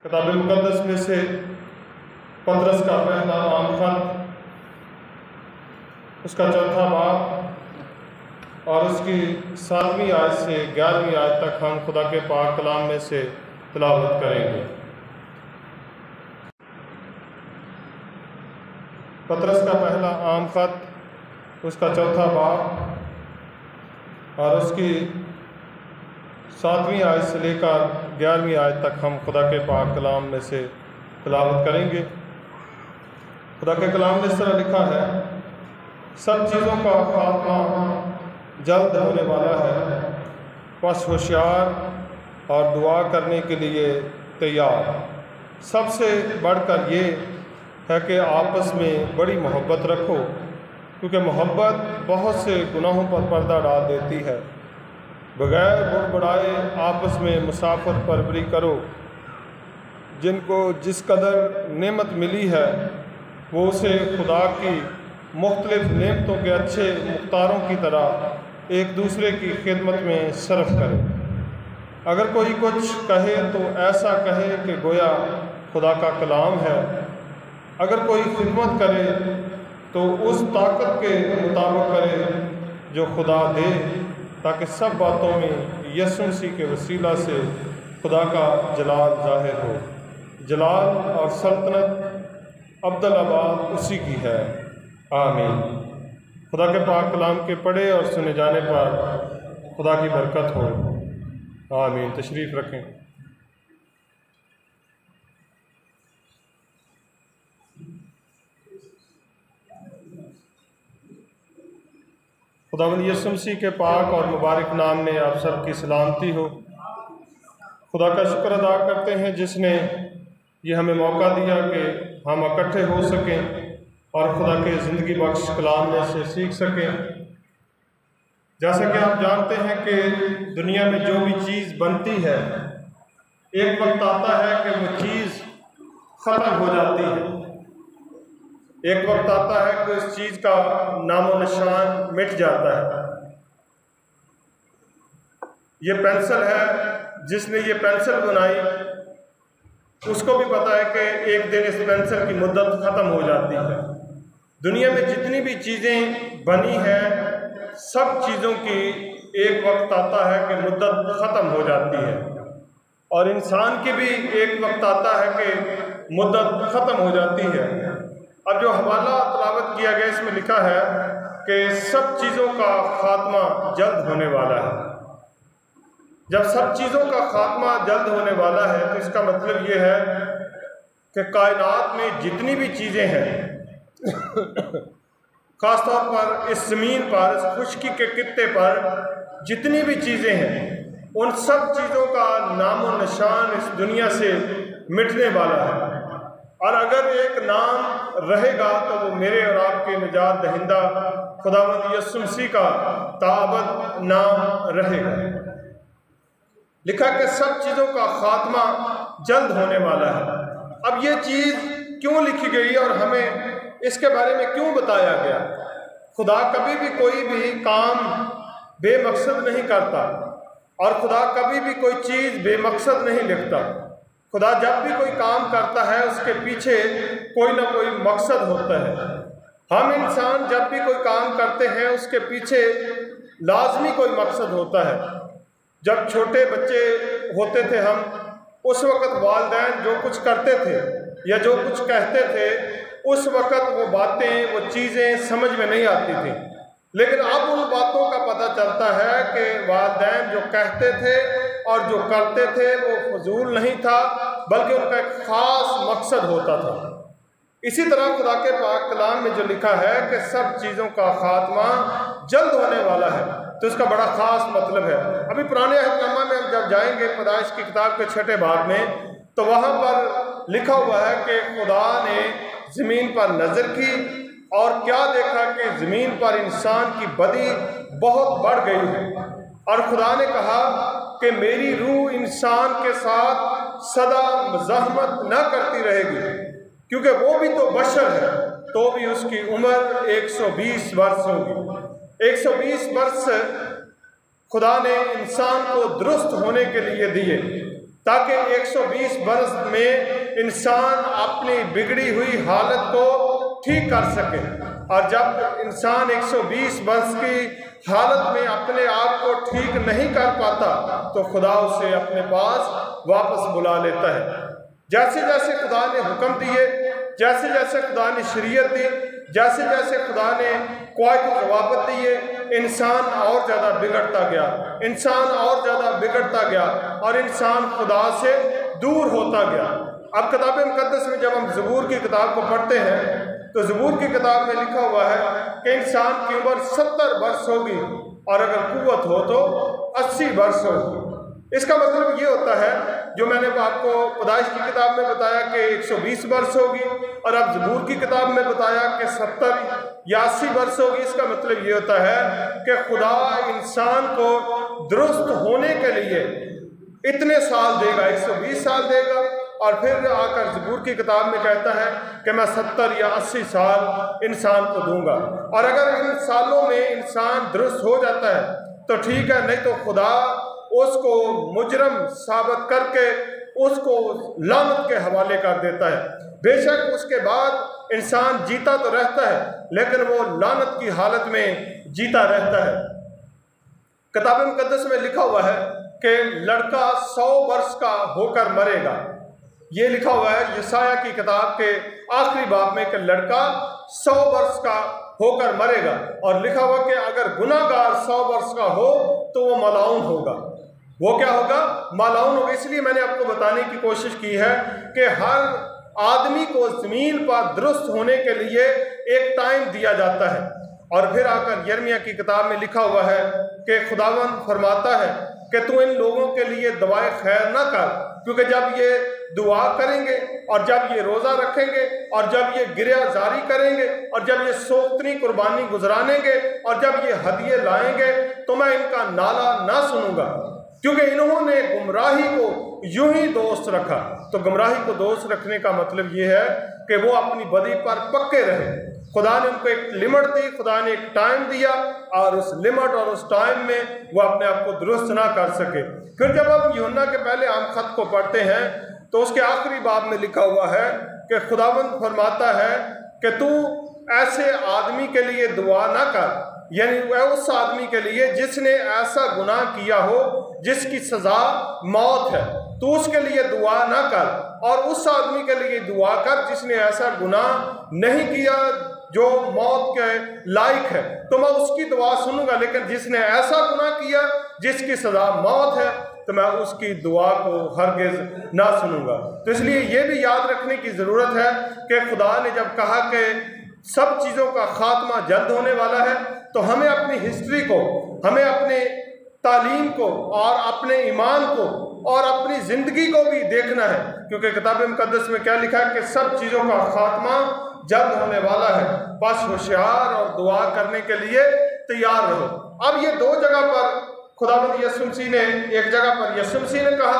کتاب مقدس میں سے پطرس کا پہلا عام خط، اس کا چوتھا باب اور اس کی 7ویں آیت سے 11ویں آیت تک ہم خدا کے پاک کلام میں سے تلاوت کریں گے۔ پطرس کا پہلا عام خط، اس کا چوتھا باب اور اس کی 7ویں آیت سے لے کر 11ویں آیت تک ہم خدا کے پاک کلام میں سے تلاوت کریں گے۔ خدا کے کلام میں اس طرح لکھا ہے: سب چیزوں کا خاتمہ جلد ہونے والا ہے، بس ہوشیار اور دعا کرنے کے لیے تیار۔ سب سے بڑھ کر یہ ہے کہ آپس میں بڑی محبت رکھو، کیونکہ محبت بہت سے گناہوں پر پردہ ڈال دیتی ہے۔ بغیر بڑبڑائے آپس میں مسافر پروری کرو، جن کو جس قدر نعمت ملی ہے وہ اسے خدا کی مختلف نعمتوں کے اچھے مختاروں کی طرح ایک دوسرے کی خدمت میں صرف کرے۔ اگر کوئی کچھ کہے تو ایسا کہے کہ گویا خدا کا کلام ہے۔ اگر کوئی خدمت کرے تو اس طاقت کے مطابق کرے جو خدا دے، تاکہ سب باتوں میں یسوع مسیح کے وسیلہ سے خدا کا جلال ظاہر ہو۔ جلال اور سلطنت ابدالآباد اسی کی ہے، آمین۔ خدا کے پاک کلام کے پڑھے اور سنے جانے پر خدا کی برکت ہو، آمین۔ تشریف رکھیں۔ خداوند یسوع مسیح کے پاک اور مبارک نام میں آپ سب کی سلامتی ہو۔ خدا کا شکر ادا کرتے ہیں جس نے یہ ہمیں موقع دیا کہ ہم اکٹھے ہو سکیں اور خدا کے زندگی بخش کلام میں سے سیکھ سکیں۔ جیسا کہ آپ جانتے ہیں کہ دنیا میں جو بھی چیز بنتی ہے، ایک وقت آتا ہے کہ وہ چیز ختم ہو جاتی ہے۔ ایک وقت آتا ہے کہ اس چیز کا نام و نشان مٹ جاتا ہے۔ یہ پینسل ہے، جس نے یہ پینسل بنائی اس کو بھی پتا ہے کہ ایک دن اس پینسل کی مدت ختم ہو جاتی ہے۔ دنیا میں جتنی بھی چیزیں بنی ہیں، سب چیزوں کی ایک وقت آتا ہے کہ مدت ختم ہو جاتی ہے، اور انسان کی بھی ایک وقت آتا ہے کہ مدت ختم ہو جاتی ہے۔ اب جو حوالہ تلاوت کیا گیا اس میں لکھا ہے کہ سب چیزوں کا خاتمہ جلد ہونے والا ہے۔ جب سب چیزوں کا خاتمہ جلد ہونے والا ہے تو اس کا مطلب یہ ہے کہ کائنات میں جتنی بھی چیزیں ہیں، خاص طور پر اس زمین پر، اس خشکی کے خطے پر جتنی بھی چیزیں ہیں، ان سب چیزوں کا نام و نشان اس دنیا سے مٹنے والا ہے، اور اگر ایک نام رہے گا تو وہ میرے اور آپ کے نجات دہندہ خداوند یسوع مسیح کا تابد نام رہے گا۔ لکھا کہ سب چیزوں کا خاتمہ جلد ہونے والا ہے۔ اب یہ چیز کیوں لکھی گئی اور ہمیں اس کے بارے میں کیوں بتایا گیا؟ خدا کبھی بھی کوئی بھی کام بے مقصد نہیں کرتا، اور خدا کبھی بھی کوئی چیز بے مقصد نہیں لکھتا۔ خدا جب بھی کوئی کام کرتا ہے اس کے پیچھے کوئی نہ کوئی مقصد ہوتا ہے۔ ہم انسان جب بھی کوئی کام کرتے ہیں اس کے پیچھے لازمی کوئی مقصد ہوتا ہے۔ جب چھوٹے بچے ہوتے تھے ہم، اس وقت والدین جو کچھ کرتے تھے یا جو کچھ کہتے تھے، اس وقت وہ باتیں، وہ چیزیں سمجھ میں نہیں آتی تھیں، لیکن اب ان باتوں کا پتہ چلتا ہے کہ والدین جو کہتے تھے اور جو کرتے تھے وہ فضول نہیں تھا، بلکہ ان کا ایک خاص مقصد ہوتا تھا۔ اسی طرح خدا کے پاک کلام میں جو لکھا ہے کہ سب چیزوں کا خاتمہ جلد ہونے والا ہے، تو اس کا بڑا خاص مطلب ہے۔ ابھی پرانے عہد نامہ میں ہم جب جائیں گے پیدائش کی کتاب کے 6 باب میں، تو وہاں پر لکھا ہوا ہے کہ خدا نے زمین پر نظر کی اور کیا دیکھا کہ زمین پر انسان کی بدی بہت بڑھ گئی ہے، اور خدا نے کہا کہ میری روح انسان کے ساتھ سدا مزاحمت نہ کرتی رہے گی، کیونکہ وہ بھی تو بشر ہے، تو بھی اس کی عمر 120 برس ہوگی۔ 120 برس خدا نے انسان کو درست ہونے کے لیے دیے، تاکہ 120 برس میں انسان اپنی بگڑی ہوئی حالت کو ٹھیک کر سکے۔ اور جب انسان 120 برس کی حالت میں اپنے آپ کو ٹھیک نہیں کر پاتا تو خدا اسے اپنے پاس واپس بلا لیتا ہے۔ جیسے جیسے خدا نے حکم دیے، جیسے جیسے خدا نے شریعت دی، جیسے جیسے خدا نے قواعد و ضوابط دیے، انسان اور زیادہ بگڑتا گیا، انسان اور زیادہ بگڑتا گیا اور انسان خدا سے دور ہوتا گیا۔ اب کتاب مقدس میں جب ہم زبور کی کتاب کو پڑھتے ہیں تو زبور کی کتاب میں لکھا ہوا ہے کہ انسان کی عمر 70 برس ہوگی اور اگر قوت ہو تو 80 برس ہوگی۔ اس کا مطلب یہ ہوتا ہے، جو میں نے آپ کو پیدائش کی کتاب میں بتایا کہ 120 برس ہوگی، اور اب زبور کی کتاب میں بتایا کہ 70 یا 80 برس ہوگی۔ اس کا مطلب یہ ہوتا ہے کہ خدا انسان کو درست ہونے کے لیے اتنے سال دے گا، 120 سال دے گا، اور پھر آ کر زبور کی کتاب میں کہتا ہے کہ میں 70 یا 80 سال انسان کو دوں گا۔ اور اگر ان سالوں میں انسان درست ہو جاتا ہے تو ٹھیک ہے، نہیں تو خدا اس کو مجرم ثابت کر کے اس کو لعنت کے حوالے کر دیتا ہے۔ بے شک اس کے بعد انسان جیتا تو رہتا ہے لیکن وہ لعنت کی حالت میں جیتا رہتا ہے۔ کتاب مقدس میں لکھا ہوا ہے کہ لڑکا 100 برس کا ہو کر مرے گا۔ یہ لکھا ہوا ہے یسایہ کی کتاب کے آخری باب میں کہ لڑکا 100 برس کا ہو کر مرے گا، اور لکھا ہوا کہ اگر گناہ گار 100 برس کا ہو تو وہ ملعون ہوگا۔ وہ کیا ہوگا؟ ملعون ہوگا۔ اس لیے میں نے آپ کو بتانے کی کوشش کی ہے کہ ہر آدمی کو زمین پر درست ہونے کے لیے ایک ٹائم دیا جاتا ہے۔ اور پھر آ کر یرمیہ کی کتاب میں لکھا ہوا ہے کہ خداوند فرماتا ہے کہ تو ان لوگوں کے لیے دعائے خیر نہ کر، کیونکہ جب یہ دعا کریں گے اور جب یہ روزہ رکھیں گے اور جب یہ گریہ زاری کریں گے اور جب یہ سوختنی قربانی گزرانیں گے اور جب یہ ہدیے لائیں گے تو میں ان کا نالہ نہ سنوں گا، کیونکہ انہوں نے گمراہی کو یوں ہی دوست رکھا۔ تو گمراہی کو دوست رکھنے کا مطلب یہ ہے کہ وہ اپنی بدی پر پکے رہے۔ خدا نے ان کو ایک لمٹ دی، خدا نے ایک ٹائم دیا، اور اس لمٹ اور اس ٹائم میں وہ اپنے آپ کو درست نہ کر سکے۔ پھر جب ہم یوحنا کے پہلے عام خط کو پڑھتے ہیں تو اس کے آخری باب میں لکھا ہوا ہے کہ خداوند فرماتا ہے کہ تو ایسے آدمی کے لیے دعا نہ کر، یعنی اس آدمی کے لیے جس نے ایسا گناہ کیا ہو جس کی سزا موت ہے، تو اس کے لیے دعا نہ کر، اور اس آدمی کے لیے دعا کر جس نے ایسا گناہ نہیں کیا جو موت کے لائق ہے، تو میں اس کی دعا سنوں گا۔ لیکن جس نے ایسا گناہ کیا جس کی سزا موت ہے تو میں اس کی دعا کو ہرگز نہ سنوں گا۔ تو اس لیے یہ بھی یاد رکھنے کی ضرورت ہے کہ خدا نے جب کہا کہ سب چیزوں کا خاتمہ جلد ہونے والا ہے تو ہمیں اپنی ہسٹری کو، ہمیں اپنے تعلیم کو اور اپنے ایمان کو اور اپنی زندگی کو بھی دیکھنا ہے، کیونکہ کتاب مقدس میں کیا لکھا ہے کہ سب چیزوں کا خاتمہ جلد ہونے والا ہے، بس ہوشیار اور دعا کرنے کے لیے تیار رہو۔ اب یہ دو جگہ پر خداوند یسوع مسیح نے، ایک جگہ پر یسوع مسیح نے کہا،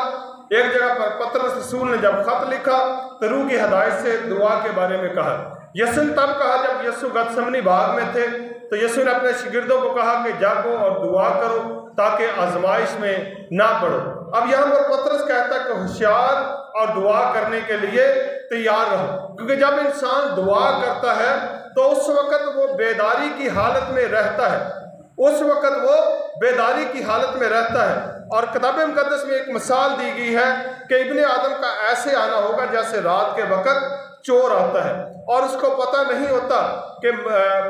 ایک جگہ پر پطرس رسول نے جب خط لکھا تو روح کی ہدایت سے دعا کے بارے میں کہا۔ یسوع نے تب کہا جب یسوع گتسمنی باغ میں تھے تو یسوع نے اپنے شاگردوں کو کہا کہ جاگو اور دعا کرو تاکہ آزمائش میں نہ پڑو۔ اب یہاں پر پطرس کہتا ہے کہ ہوشیار اور دعا کرنے کے لیے تیار رہو، کیونکہ جب انسان دعا کرتا ہے تو اس وقت وہ بیداری کی حالت میں رہتا ہے، اس وقت وہ بیداری کی حالت میں رہتا ہے۔ اور کتاب مقدس میں ایک مثال دی گئی ہے کہ ابن آدم کا ایسے آنا ہوگا جیسے رات کے وقت چور آتا ہے اور اس کو پتہ نہیں ہوتا کہ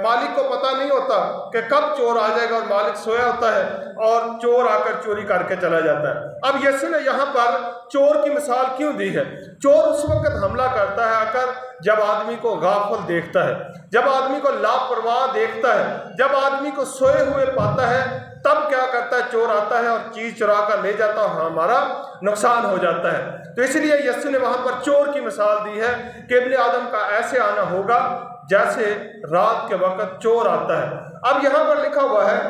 مالک کو پتہ نہیں ہوتا کہ کب چور آ جائے گا، اور مالک سویا ہوتا ہے اور چور آ کر چوری کر کے چلا جاتا ہے۔ اب یسوع نے یہاں پر چور کی مثال کیوں دی ہے؟ چور اس وقت حملہ کرتا ہے آ کر جب آدمی کو غافل دیکھتا ہے، جب آدمی کو لاپرواہ دیکھتا ہے، جب آدمی کو سوئے ہوئے پاتا ہے، تب کیا کرتا ہے؟ چور آتا ہے اور چیز چرا کر لے جاتا ہے اور ہمارا نقصان ہو جاتا ہے۔ تو اس لیے یسوع نے وہاں پر چور کی مثال دی ہے کہ ابن آدم کا ایسے آنا ہوگا جیسے رات کے وقت چور آتا ہے۔ اب یہاں پر لکھا ہوا ہے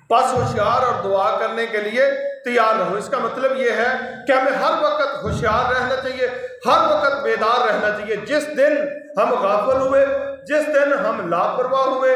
پس ہوشیار اور دعا کرنے کے لیے تیار رہو۔ اس کا مطلب یہ ہے کہ ہمیں ہر وقت ہوشیار رہنا چاہیے، ہر وقت بیدار رہنا چاہیے۔ جس دن ہم غافل ہوئے، جس دن ہم لاپرواہ ہوئے،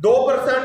2%,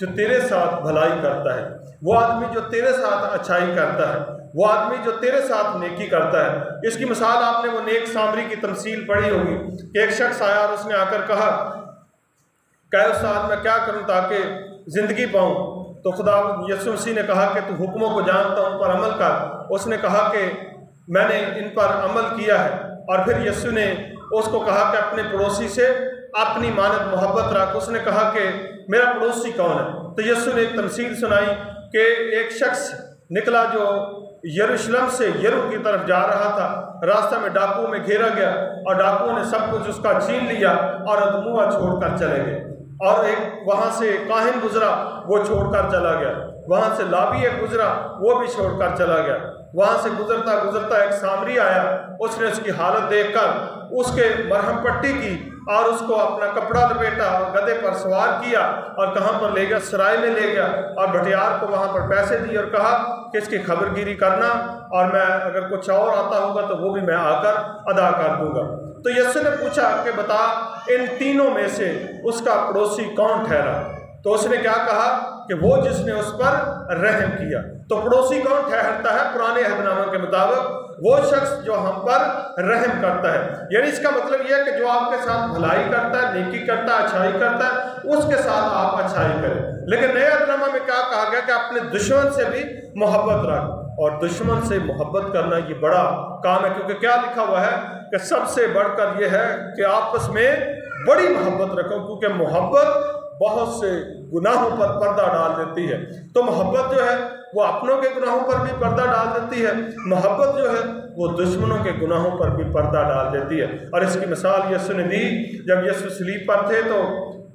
جو تیرے ساتھ بھلائی کرتا ہے، وہ آدمی جو تیرے ساتھ اچھائی کرتا ہے، وہ آدمی جو تیرے ساتھ نیکی کرتا ہے۔ اس کی مثال آپ نے وہ نیک سامری کی تمثیل پڑھی ہوگی کہ ایک شخص آیا اور اس نے آ کر کہا کہ استاد میں کیا کروں تاکہ زندگی پاؤں؟ تو خدا یسوع مسیح نے کہا کہ تو حکموں کو جانتا ہوں، ان پر عمل کر۔ اس نے کہا کہ میں نے ان پر عمل کیا ہے۔ اور پھر یسوع نے اس کو کہا کہ اپنے پڑوسی سے اپنی مانت محبت رکھ۔ اس نے کہا کہ میرا پڑوسی کون ہے؟ تو یسوع نے ایک تمثیل سنائی کہ ایک شخص نکلا جو یروشلم سے یرو کی طرف جا رہا تھا، راستہ میں ڈاکوؤں میں گھیرا گیا اور ڈاکوؤں نے سب کچھ اس کا چھین لیا اور ادموا چھوڑ کر چلے گئے۔ اور ایک وہاں سے کاہن گزرا، وہ چھوڑ کر چلا گیا۔ وہاں سے لاوی ایک گزرا، وہ بھی چھوڑ کر چلا گیا۔ وہاں سے گزرتا گزرتا ایک سامری آیا، اس نے اس کی حالت دیکھ کر اس کے مرہم پٹی کی اور اس کو اپنا کپڑا لپیٹا اور گدھے پر سوار کیا اور کہاں پر لے گیا؟ سرائے میں لے گیا اور بھٹیار کو وہاں پر پیسے دیے اور کہا کہ اس کی خبر گیری کرنا اور میں اگر کچھ اور آتا ہوگا تو وہ بھی میں آ کر ادا کر دوں گا۔ تو یسوع نے پوچھا کہ بتا ان تینوں میں سے اس کا پڑوسی کون ٹھہرا؟ تو اس نے کیا کہا کہ وہ جس نے اس پر رحم کیا۔ تو پڑوسی کون ٹھہرتا ہے؟ پرانے عہد نامہ کے مطابق وہ شخص جو ہم پر رحم کرتا ہے۔ یعنی اس کا مطلب یہ ہے کہ جو آپ کے ساتھ بھلائی کرتا ہے، نیکی کرتا ہے، اچھائی کرتا ہے، اس کے ساتھ آپ اچھائی کریں۔ لیکن نئے عہد نامہ میں کیا کہا گیا کہ اپنے دشمن سے بھی محبت رکھ، اور دشمن سے محبت کرنا یہ بڑا کام ہے، کیونکہ کیا لکھا ہوا ہے کہ سب سے بڑھ کر یہ ہے کہ آپس میں بڑی محبت رکھو، کیونکہ محبت بہت سے گناہوں پر پردہ ڈال دیتی ہے۔ تو محبت جو ہے وہ اپنوں کے گناہوں پر بھی پردہ ڈال دیتی ہے، محبت جو ہے وہ دشمنوں کے گناہوں پر بھی پردہ ڈال دیتی ہے۔ اور اس کی مثال یسوع نے دی، جب یسوع صلیب پر تھے تو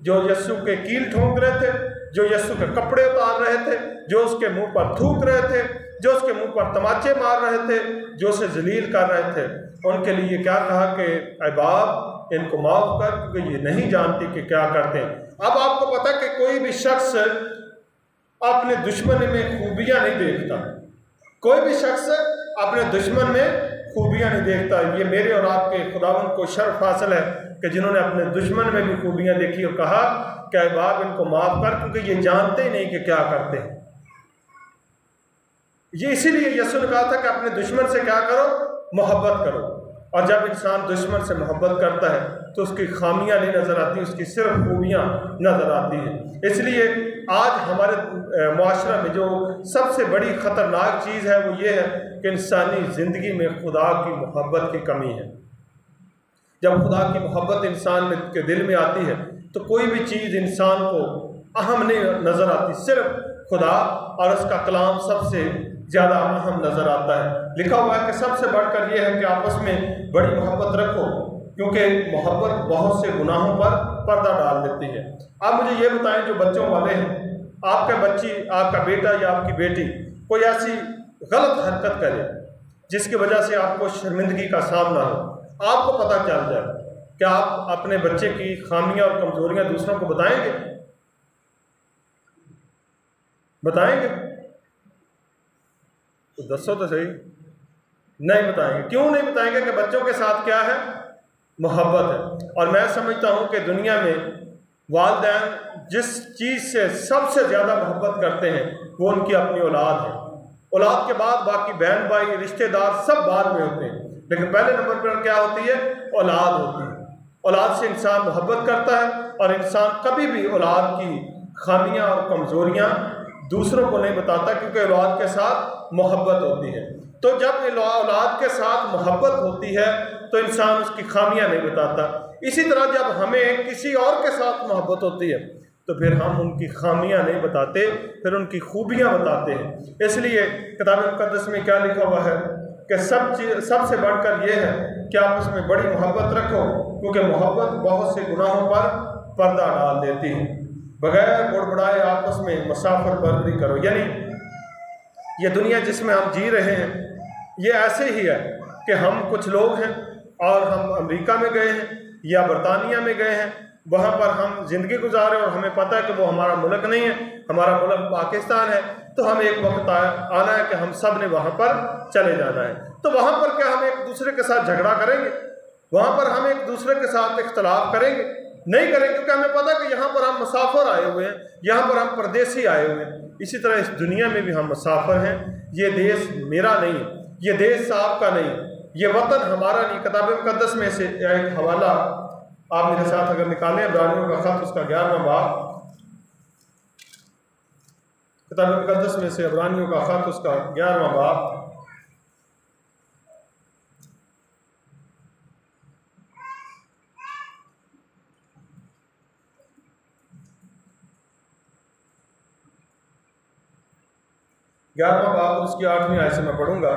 جو یسوع کے کیل ٹھونک رہے تھے، جو یسوع کے کپڑے اتار رہے تھے، جو اس کے منہ پر تھوک رہے تھے، جو اس کے منہ پر تماچے مار رہے تھے، جو اسے ذلیل کر رہے تھے، ان کے لیے کیا کہا کہ اے باپ ان کو معاف کر، کیونکہ یہ نہیں جانتی کہ کیا کرتے ہیں۔ اب آپ کو پتہ کہ کوئی بھی شخص اپنے دشمن میں خوبیاں نہیں دیکھتا، کوئی بھی شخص اپنے دشمن میں خوبیاں نہیں دیکھتا۔ یہ میرے اور آپ کے خداوند کو شرف حاصل ہے کہ جنہوں نے اپنے دشمن میں بھی خوبیاں دیکھی اور کہا کہ اے باپ ان کو معاف کر، کیونکہ یہ جانتے ہی نہیں کہ کیا کرتے ہیں۔ یہ اسی لیے یسوع نے کہا تھا کہ اپنے دشمن سے کیا کرو؟ محبت کرو۔ اور جب انسان دشمن سے محبت کرتا ہے تو اس کی خامیاں نہیں نظر آتی، اس کی صرف خوبیاں نظر آتی ہیں۔ اس لیے آج ہمارے معاشرہ میں جو سب سے بڑی خطرناک چیز ہے وہ یہ ہے کہ انسانی زندگی میں خدا کی محبت کی کمی ہے۔ جب خدا کی محبت انسان کے دل میں آتی ہے تو کوئی بھی چیز انسان کو اہم نہیں نظر آتی، صرف خدا اور اس کا کلام سب سے زیادہ اہم نظر آتا ہے۔ لکھا ہوا ہے کہ سب سے بڑھ کر یہ ہے کہ آپس میں بڑی محبت رکھو، کیونکہ محبت بہت سے گناہوں پر پردہ ڈال دیتی ہے۔ آپ مجھے یہ بتائیں جو بچوں والے ہیں، آپ کا بچی، آپ کا بیٹا یا آپ کی بیٹی کوئی ایسی غلط حرکت کرے جس کی وجہ سے آپ کو شرمندگی کا سامنا ہو، آپ کو پتہ چل جائے، کیا آپ اپنے بچے کی خامیاں اور کمزوریاں دوسروں کو بتائیں گے؟ بتائیں گے؟ تو دسو تو صحیح، نہیں بتائیں گے۔ کیوں نہیں بتائیں گے؟ کہ بچوں کے ساتھ کیا ہے؟ محبت ہے۔ اور میں سمجھتا ہوں کہ دنیا میں والدین جس چیز سے سب سے زیادہ محبت کرتے ہیں وہ ان کی اپنی اولاد ہے۔ اولاد کے بعد باقی بہن بھائی رشتہ دار سب بعد میں ہوتے ہیں، لیکن پہلے نمبر پر کیا ہوتی ہے؟ اولاد ہوتی ہے۔ اولاد سے انسان محبت کرتا ہے اور انسان کبھی بھی اولاد کی خامیاں اور کمزوریاں دوسروں کو نہیں بتاتا، کیونکہ اولاد کے ساتھ محبت ہوتی ہے۔ تو جب اولاد کے ساتھ محبت ہوتی ہے تو انسان اس کی خامیاں نہیں بتاتا۔ اسی طرح جب ہمیں کسی اور کے ساتھ محبت ہوتی ہے تو پھر ہم ان کی خامیاں نہیں بتاتے، پھر ان کی خوبیاں بتاتے ہیں۔ اس لیے کتاب مقدس میں کیا لکھا ہوا ہے کہ سب سے بڑھ کر یہ ہے کہ آپ اس میں بڑی محبت رکھو، کیونکہ محبت بہت سے گناہوں پر پردہ ڈال دیتی ہے۔ بغیر بڑبڑائے آپس میں مسافر بردی کرو۔ یعنی یہ دنیا جس میں ہم جی رہے ہیں یہ ایسے ہی ہے کہ ہم کچھ لوگ ہیں اور ہم امریکہ میں گئے ہیں یا برطانیہ میں گئے ہیں، وہاں پر ہم زندگی گزارے اور ہمیں پتہ ہے کہ وہ ہمارا ملک نہیں ہے، ہمارا ملک پاکستان ہے، تو ہم ایک وقت آنا ہے کہ ہم سب نے وہاں پر چلے جانا ہے۔ تو وہاں پر کیا ہم ایک دوسرے کے ساتھ جھگڑا کریں گے؟ وہاں پر ہم ایک دوسرے کے ساتھ اختلاف کریں گے؟ نہیں کریں کیونکہ ہمیں پتہ کہ یہاں پر ہم مسافر آئے ہوئے ہیں، یہاں پر ہم پردیسی آئے ہوئے ہیں۔ اسی طرح اس دنیا میں بھی ہم مسافر ہیں۔ یہ دیش میرا نہیں ہے، یہ دیش آپ کا نہیں، یہ وطن ہمارا نہیں۔ کتاب مقدس میں سے ایک حوالہ آپ میرے ساتھ اگر نکالیں، عبرانیوں کا خط اس کا 11واں باب، کتاب مقدس میں سے عبرانیوں کا خط اس کا 11واں باب، اس کی 8ویں آیت سے میں پڑھوں گا۔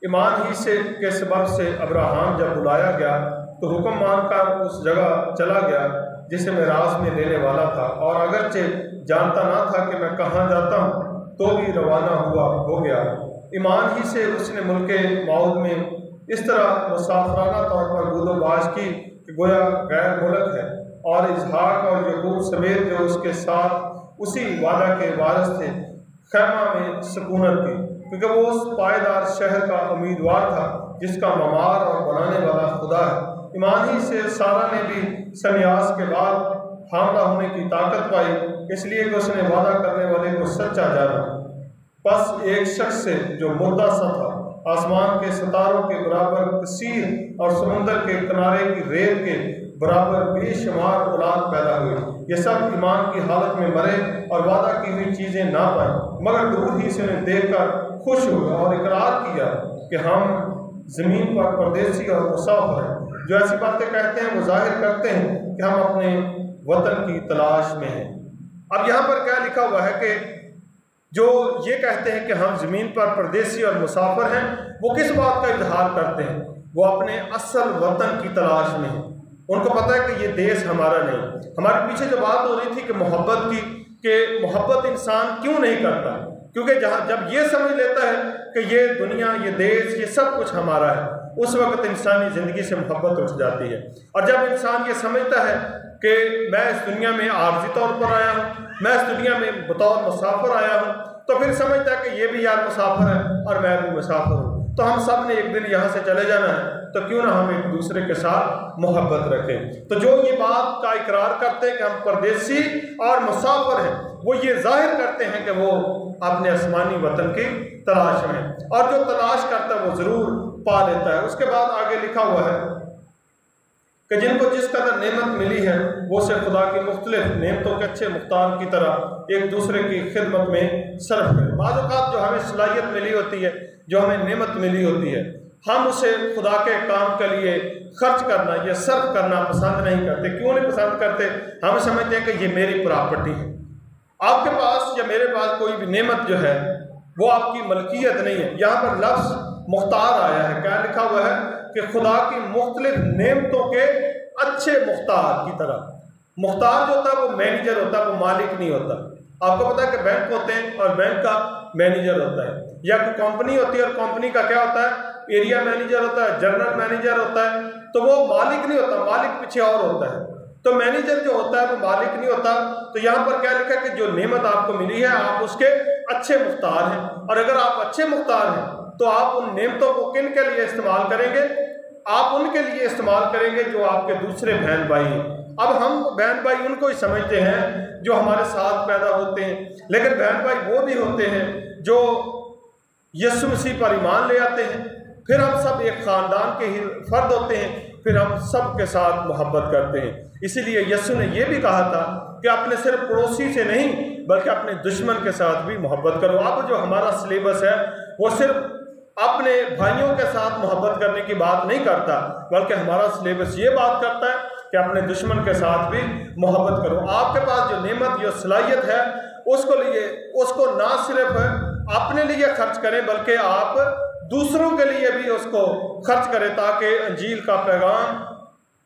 ایمان ہی سے کے سبب سے ابراہیم جب بلایا گیا تو حکم مان کر اس جگہ چلا گیا جسے میں راز میں لینے والا تھا، اور اگرچہ جانتا نہ تھا کہ میں کہاں جاتا ہوں تو بھی روانہ ہو گیا۔ ایمان ہی سے اس نے ملک موعود میں اس طرح مسافرانہ طور پر بود و باش کی کہ گویا غیر ملک ہے، اور اسحاق اور یعقوب سمیت جو اس کے ساتھ اسی وعدہ کے وارث تھے خیمہ میں سکونت کی، کیونکہ وہ اس پائیدار شہر کا امیدوار تھا جس کا معمار اور بنانے والا خدا ہے۔ ایمان ہی سے سارہ نے بھی سنیاس کے بعد حاملہ ہونے کی طاقت پائی، اس لیے کہ اس نے وعدہ کرنے والے کو سچا جانا۔ پس ایک شخص سے جو مردہ سا تھا آسمان کے ستاروں کے برابر کثیر اور سمندر کے کنارے کی ریت کے برابر بے شمار اولاد پیدا ہوئے، یہ سب ایمان کی حالت میں مرے اور وعدہ کی ہوئی چیزیں نہ پائیں، مگر دور ہی سے انہیں دیکھ کر خوش ہوئے اور اقرار کیا کہ ہم زمین پر پردیسی اور مسافر ہیں۔ جو ایسی باتیں کہتے ہیں وہ ظاہر کرتے ہیں کہ ہم اپنے وطن کی تلاش میں ہیں۔ اب یہاں پر کیا لکھا ہوا ہے کہ جو یہ کہتے ہیں کہ ہم زمین پر پردیسی اور مسافر ہیں، وہ کس بات کا اظہار کرتے ہیں؟ وہ اپنے اصل وطن کی تلاش میں ہیں۔ ان کو پتہ ہے کہ یہ دیش ہمارا نہیں۔ ہمارے پیچھے جو بات ہو رہی تھی کہ محبت کی، کہ محبت انسان کیوں نہیں کرتا، کیونکہ جب یہ سمجھ لیتا ہے کہ یہ دنیا، یہ دیش، یہ سب کچھ ہمارا ہے، اس وقت انسانی زندگی سے محبت اٹھ جاتی ہے۔ اور جب انسان یہ سمجھتا ہے کہ میں اس دنیا میں عارضی طور پر آیا ہوں، میں اس دنیا میں بطور مسافر آیا ہوں، تو پھر سمجھتا ہے کہ یہ بھی یار مسافر ہے اور میں بھی مسافر ہوں، تو ہم سب نے ایک دن یہاں سے چلے جانا ہے، تو کیوں نہ ہم ایک دوسرے کے ساتھ محبت رکھیں۔ تو جو یہ بات کا اقرار کرتے ہیں کہ ہم پردیسی اور مسافر ہیں، وہ یہ ظاہر کرتے ہیں کہ وہ اپنے آسمانی وطن کی تلاش میں ہیں، اور جو تلاش کرتا ہے وہ ضرور پا لیتا ہے۔ اس کے بعد آگے لکھا ہوا ہے کہ جن کو جس قدر نعمت ملی ہے وہ سے خدا کی مختلف نعمتوں کے اچھے مختار کی طرح ایک دوسرے کی خدمت میں صرف کریں۔ بعض اوقات جو ہمیں صلاحیت ملی ہوتی ہے، جو ہمیں نعمت ملی ہوتی ہے، ہم اسے خدا کے کام کے لیے خرچ کرنا یا صرف کرنا پسند نہیں کرتے۔ کیوں نہیں پسند کرتے؟ ہم سمجھتے ہیں کہ یہ میری پراپرٹی ہے۔ آپ کے پاس یا میرے پاس کوئی بھی نعمت جو ہے وہ آپ کی ملکیت نہیں ہے۔ یہاں پر لفظ مختار آیا ہے، کیا لکھا ہوا ہے کہ خدا کی مختلف نعمتوں کے اچھے مختار کی طرح۔ مختار جو ہوتا ہے وہ مینیجر ہوتا ہے، وہ مالک نہیں ہوتا۔ آپ کو پتا ہے کہ بینک ہوتے ہیں اور بینک کا مینیجر ہوتا ہے، یا کوئی کمپنی ہوتی ہے اور کمپنی کا کیا ہوتا ہے؟ ایریا مینیجر ہوتا ہے، جنرل مینیجر ہوتا ہے۔ تو وہ مالک نہیں ہوتا، مالک پیچھے اور ہوتا ہے۔ تو مینیجر جو ہوتا ہے وہ مالک نہیں ہوتا۔ تو یہاں پر کیا لکھا ہے کہ جو نعمت آپ کو ملی ہے آپ اس کے اچھے مختار ہیں، اور اگر آپ اچھے مختار ہیں تو آپ ان نعمتوں کو کن کے لیے استعمال کریں گے؟ آپ ان کے لیے استعمال کریں گے جو آپ کے دوسرے بہن بھائی ہیں۔ اب ہم بہن بھائی ان کو ہی سمجھتے ہیں جو ہمارے ساتھ پیدا ہوتے ہیں، لیکن بہن بھائی وہ بھی ہوتے ہیں جو یسوع مسیح پر ایمان لے آتے ہیں، پھر ہم سب ایک خاندان کے ہی فرد ہوتے ہیں، پھر ہم سب کے ساتھ محبت کرتے ہیں۔ اسی لیے یسوع نے یہ بھی کہا تھا کہ اپنے صرف پڑوسی سے نہیں بلکہ اپنے دشمن کے ساتھ بھی محبت کرو۔ اب جو ہمارا سلیبس ہے وہ صرف اپنے بھائیوں کے ساتھ محبت کرنے کی بات نہیں کرتا، بلکہ ہمارا سلیبس یہ بات کرتا ہے کہ اپنے دشمن کے ساتھ بھی محبت کرو۔ آپ کے پاس جو نعمت، جو صلاحیت ہے، اس کو نہ صرف اپنے لیے خرچ کریں بلکہ آپ دوسروں کے لیے بھی اس کو خرچ کریں، تاکہ انجیل کا پیغام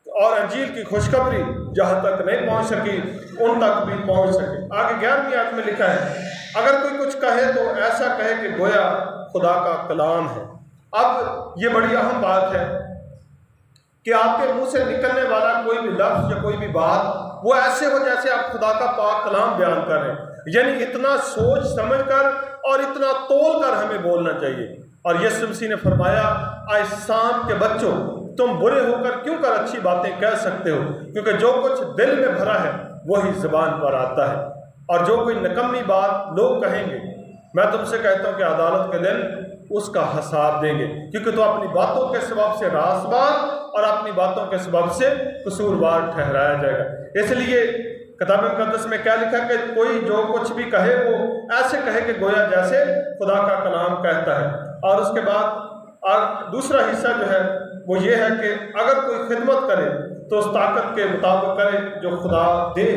اور انجیل کی خوشخبری جہاں تک نہیں پہنچ سکی ان تک بھی پہنچ سکے۔ آگے 11ویں آیت میں لکھا ہے، اگر کوئی کچھ کہے تو ایسا کہے کہ گویا خدا کا کلام ہے۔ اب یہ بڑی اہم بات ہے کہ آپ کے منہ سے نکلنے والا کوئی بھی لفظ یا کوئی بھی بات وہ ایسے ہو جیسے آپ خدا کا پاک کلام بیان کر رہے ہیں، یعنی اتنا سوچ سمجھ کر اور اتنا تول کر ہمیں بولنا چاہیے۔ اور یسوع مسیح نے فرمایا، اجسام کے بچوں تم برے ہو کر کیوں کر اچھی باتیں کہہ سکتے ہو؟ کیونکہ جو کچھ دل میں بھرا ہے وہی زبان پر آتا ہے، اور جو کوئی نکمی بات لوگ کہیں گے، میں تم سے کہتا ہوں کہ عدالت کے دن اس کا حساب دیں گے، کیونکہ تو اپنی باتوں کے سبب سے رازبان اور اپنی باتوں کے سبب سے قصوروار ٹھہرایا جائے گا۔ اس لیے کتاب مقدس میں کیا لکھا کہ کوئی جو کچھ بھی کہے وہ ایسے کہے کہ گویا جیسے خدا کا کلام کہتا ہے۔ اور اس کے بعد دوسرا حصہ جو ہے وہ یہ ہے کہ اگر کوئی خدمت کرے تو اس طاقت کے مطابق کرے جو خدا دے،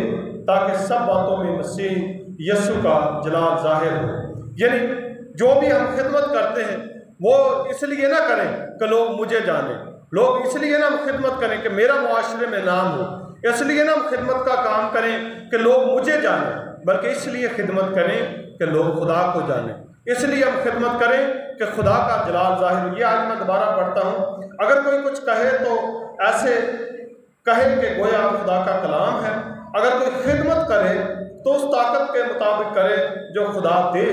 تاکہ سب باتوں میں مسیح یسوع کا جلال ظاہر ہو۔ یعنی جو بھی ہم خدمت کرتے ہیں وہ اس لیے نہ کریں کہ لوگ مجھے جانیں، لوگ اس لیے نہ ہم خدمت کریں کہ میرا معاشرے میں نام ہو، اس لیے نہ ہم خدمت کا کام کریں کہ لوگ مجھے جانیں، بلکہ اس لیے خدمت کریں کہ لوگ خدا کو جانیں۔ اس لیے ہم خدمت کریں کہ خدا کا جلال ظاہر ہو۔ یہ آج میں دوبارہ پڑھتا ہوں، اگر کوئی کچھ کہے تو ایسے کہے کہ گویا خدا کا کلام ہے، اگر کوئی خدمت کرے تو اس طاقت کے مطابق کرے جو خدا دے،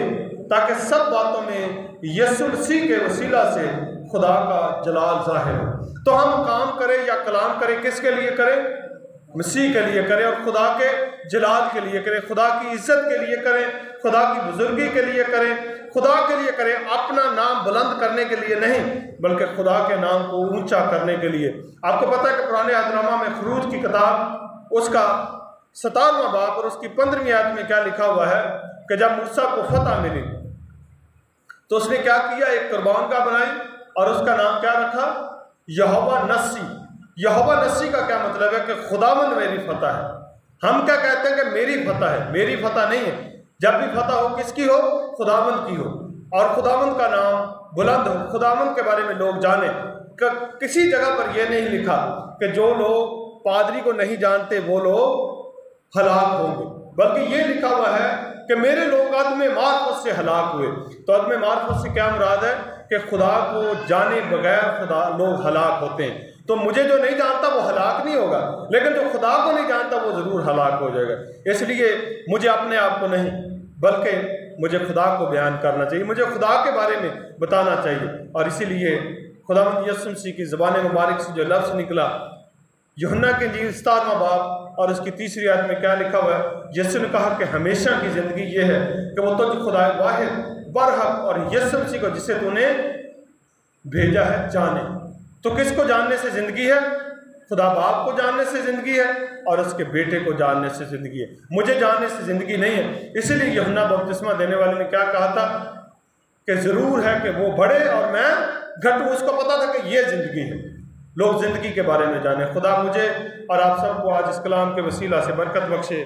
تاکہ سب باتوں میں یسوع مسیح کے وسیلہ سے خدا کا جلال ظاہر ہو۔ تو ہم کام کریں یا کلام کریں کس کے لیے کریں؟ مسیح کے لیے کریں، اور خدا کے جلال کے لیے کریں، خدا کی عزت کے لیے کریں، خدا کی بزرگی کے لیے کریں، خدا کے لیے کریں، اپنا نام بلند کرنے کے لیے نہیں بلکہ خدا کے نام کو اونچا کرنے کے لیے۔ آپ کو پتہ ہے کہ پرانے عہد نامہ میں خروج کی کتاب اس کا 17واں باب اور اس کی 15ویں آیت میں کیا لکھا ہوا ہے کہ جب موسیٰ کو فتح ملی تو اس نے کیا کیا؟ ایک قربان گاہ بنائی اور اس کا نام کیا رکھا؟ یہوہ نسی۔ یہوہ نسی کا کیا مطلب ہے؟ کہ خداوند میری فتح ہے۔ ہم کیا کہتے ہیں کہ میری فتح ہے؟ میری فتح نہیں ہے۔ جب بھی فتح ہو کس کی ہو؟ خداوند کی ہو، اور خداوند کا نام بلند ہو، خداوند کے بارے میں لوگ جانیں۔ کسی جگہ پر یہ نہیں لکھا کہ جو لوگ پادری کو نہیں جانتے وہ لوگ ہلاک ہوں گے، بلکہ یہ لکھا ہوا ہے کہ میرے لوگ عدم معرفت سے ہلاک ہوئے۔ تو عدم معرفت سے کیا مراد ہے؟ کہ خدا کو جانے بغیر خدا لوگ ہلاک ہوتے ہیں۔ تو مجھے جو نہیں جانتا وہ ہلاک نہیں ہوگا، لیکن جو خدا کو نہیں جانتا وہ ضرور ہلاک ہو جائے گا۔ اس لیے مجھے اپنے آپ کو نہیں بلکہ مجھے خدا کو بیان کرنا چاہیے، مجھے خدا کے بارے میں بتانا چاہیے۔ اور اسی لیے خداوند یسوع مسیح کی زبان مبارک سے جو لفظ نکلا، یوحنا کی انجیل 17واں باب اور اس کی 3 آیت میں کیا لکھا ہوا ہے؟ یسوع نے کہا کہ ہمیشہ کی زندگی یہ ہے کہ وہ تجھ خدا واحد برحق اور یسوع مسیح کو جسے تو نے بھیجا ہے جانے۔ تو کس کو جاننے سے زندگی ہے؟ خدا باپ کو جاننے سے زندگی ہے اور اس کے بیٹے کو جاننے سے زندگی ہے، مجھے جاننے سے زندگی نہیں ہے۔ اسی لیے یوحنا بپتسمہ دینے والے نے کیا کہا تھا کہ ضرور ہے کہ وہ بڑھے اور میں گھٹوں۔ اس کو پتا تھا کہ یہ زندگی ہے، لوگ زندگی کے بارے میں جانیں۔ خدا مجھے اور آپ سب کو آج اس کلام کے وسیلہ سے برکت بخشے،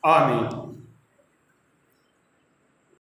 آمین۔